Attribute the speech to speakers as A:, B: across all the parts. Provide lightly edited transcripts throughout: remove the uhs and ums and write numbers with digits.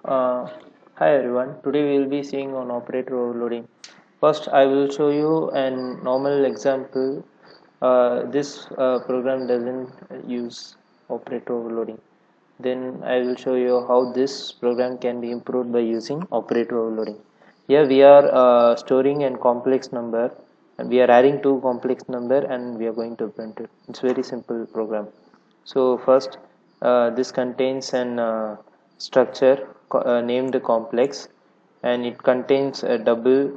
A: Uh, Hi everyone. Today we will be seeing on operator overloading. First, I will show you an normal example. This program doesn't use operator overloading. Then I will show you how this program can be improved by using operator overloading. Here we are storing a complex number, and we are adding two complex number, and we are going to print it. It's very simple program. So first, this contains an structure named complex, and it contains a double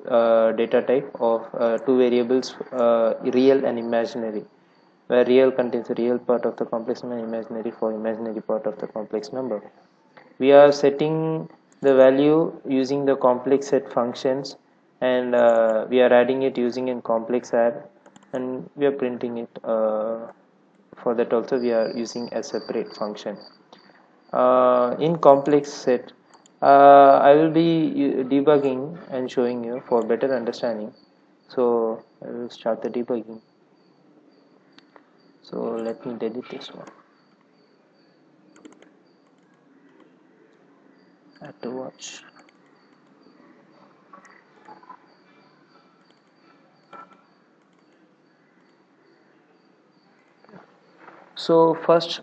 A: data type of two variables, real and imaginary, where real contains the real part of the complex number and imaginary for imaginary part of the complex number. We are setting the value using the complex set functions, and we are adding it using a complex add, and we are printing it. For that also we are using a separate function. In complex set, I will be debugging and showing you for better understanding. So I will start the debugging. So let me delete this one. I have to watch. So first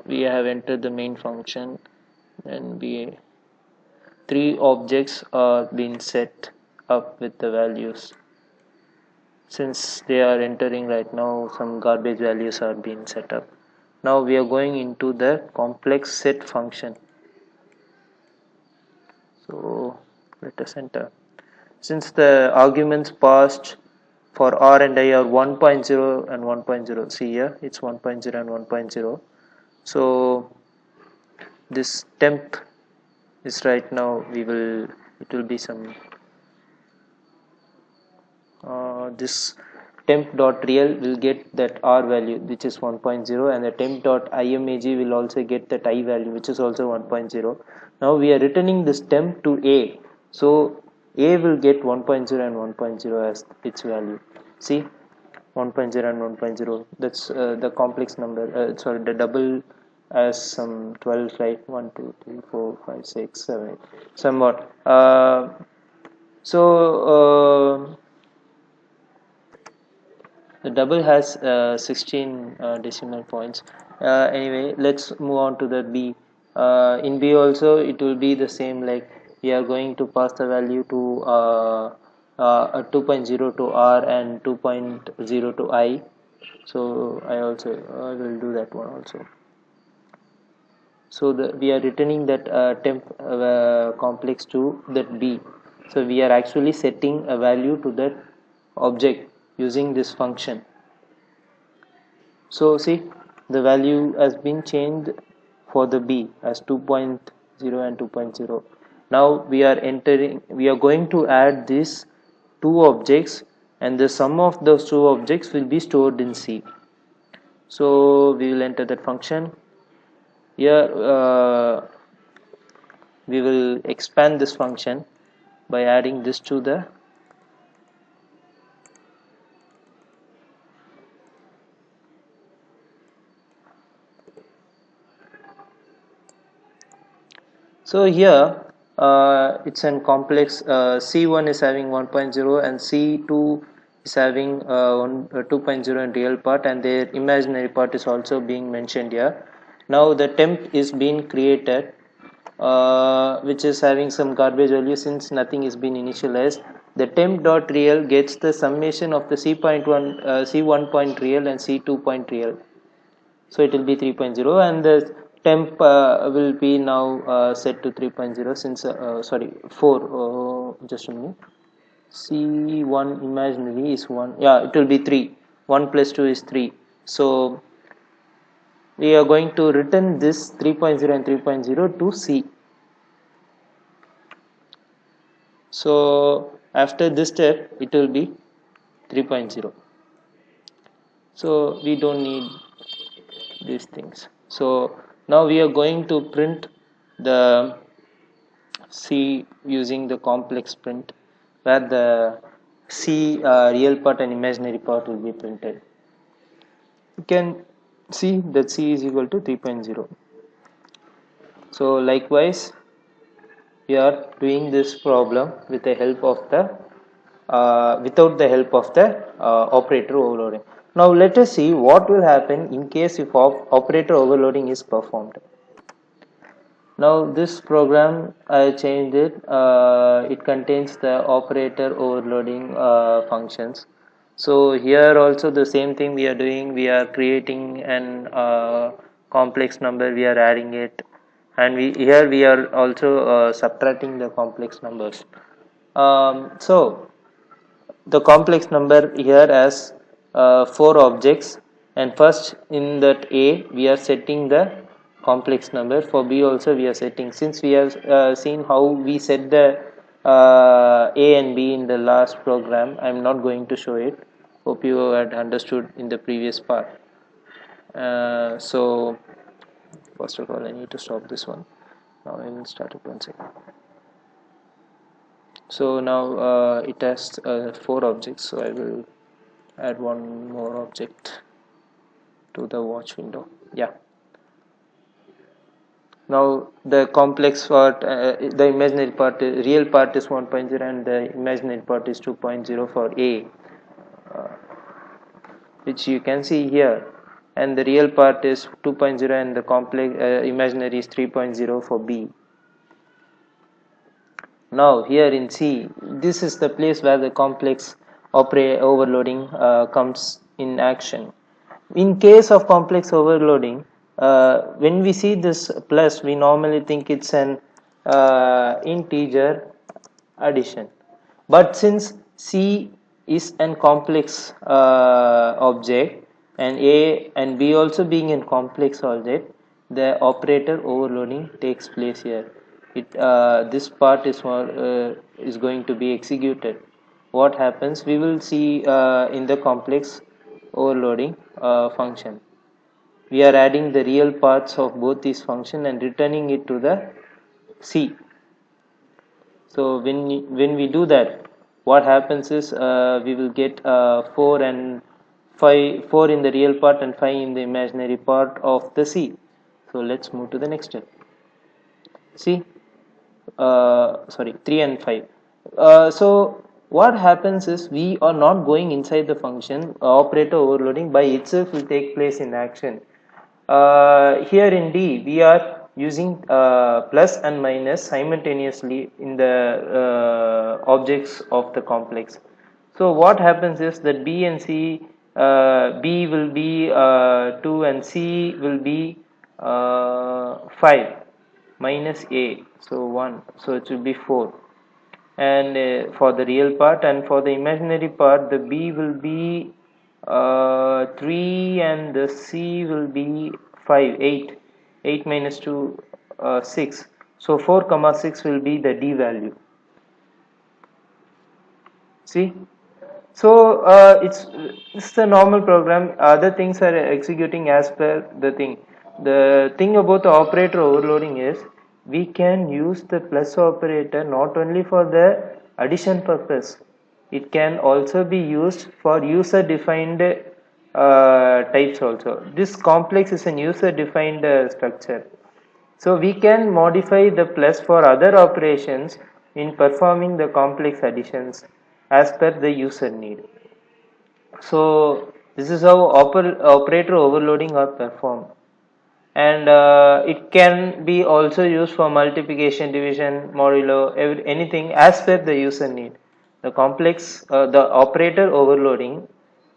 A: we have entered the main function, and we three objects are being set up with the values. Since they are entering right now, some garbage values are being set up. Now we are going into the complex set function. So let us enter. Since the arguments passed for R and I are 1.0 and 1.0, see here it's 1.0 and 1.0. So this temp is right now, it will be some this temp dot real will get that R value, which is 1.0, and the temp dot imag will also get that I value, which is also 1.0. Now we are returning this temp to A, so A will get 1.0 and 1.0 as its value. See, 1.0 and 1.0, that's the complex number, sorry, the double as some 12, right? 1 2 3 4 5 6 7 somewhat. So the double has 16 decimal points. Anyway, let's move on to the B. In B also it will be the same, like we are going to pass the value to 2.0 to R and 2.0 to I. So I also will do that one also. So we are returning that temp complex to that B. So we are actually setting a value to that object using this function. So see, the value has been changed for the B as 2.0 and 2.0. Now we are going to add these two objects, and the sum of those two objects will be stored in C. So we will enter that function. Here we will expand this function by adding this to the so here it's an complex. C1 is having 1.0 and C2 is having 2.0 in real part, and their imaginary part is also being mentioned here. Now the temp is being created, which is having some garbage value since nothing is been initialized. The temp dot real gets the summation of the C.1 C1 point real and C2 point real. So it will be 3.0, and the temp will be now set to 3.0 since sorry 4, just a minute. C1 imaginary is 1, yeah, it will be 3. 1 plus 2 is 3. So we are going to return this 3.0 and 3.0 to C. So after this step it will be 3.0. So we don't need these things. So now we are going to print the C using the complex print, where the C real part and imaginary part will be printed. You can see that C is equal to 3.0. So likewise we are doing this problem with the help of the without the help of the operator overloading. Now let us see what will happen in case if operator overloading is performed. Now this program I changed it. It contains the operator overloading functions. So here also the same thing we are doing. We are creating an complex number. We are adding it, and we are also subtracting the complex numbers. So the complex number here has four objects, and first in that A we are setting the complex number. For B also we are setting, since we have seen how we set the A and B in the last program. I am not going to show it. Hope you had understood in the previous part. So first of all I need to stop this one. Now I will start it once again. So now it has four objects, so I will add one more object to the watch window. Yeah, now the complex part, the imaginary part, real part is 1.0 and the imaginary part is 2.0 for A, which you can see here, and the real part is 2.0 and the complex imaginary is 3.0 for B. Now here in C, this is the place where the complex overloading comes in action. In case of complex overloading, when we see this plus, we normally think it's an integer addition. But since C is an complex object and A and B also being a complex object, the operator overloading takes place here. This part is going to be executed. What happens? We will see in the complex overloading function. We are adding the real parts of both these functions and returning it to the C. So when we do that, what happens is we will get 4 and 5, 4 in the real part and 5 in the imaginary part of the C. So let's move to the next step. See, sorry, 3 and 5. So what happens is we are not going inside the function. Operator overloading by itself will take place in action. Here in D we are using plus and minus simultaneously in the objects of the complex. So what happens is that B and C, B will be 2 and C will be 5 minus A, so 1, so it will be 4. And for the real part, and for the imaginary part the B will be 3 and the C will be 5, 8. 8 minus 2, 6. So 4 comma 6 will be the D value. See, so it's the normal program. Other things are executing as per the thing. The thing about the operator overloading is we can use the plus operator not only for the addition purpose. It can also be used for user defined types also. This complex is an user defined structure. So we can modify the plus for other operations in performing the complex additions as per the user need. So this is how operator overloading are performed, and it can be also used for multiplication, division, modulo, anything as per the user need. The complex, the operator overloading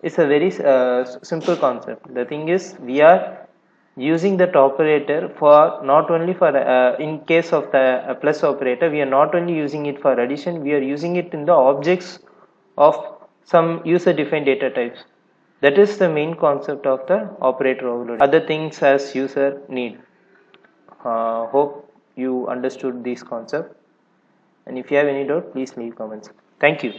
A: is a very simple concept. The thing is we are using that operator for not only for in case of the plus operator, we are not only using it for addition, we are using it in the objects of some user defined data types. That is the main concept of the operator overloading. Other things as user need. Hope you understood this concept, and if you have any doubt please leave comments. Thank you.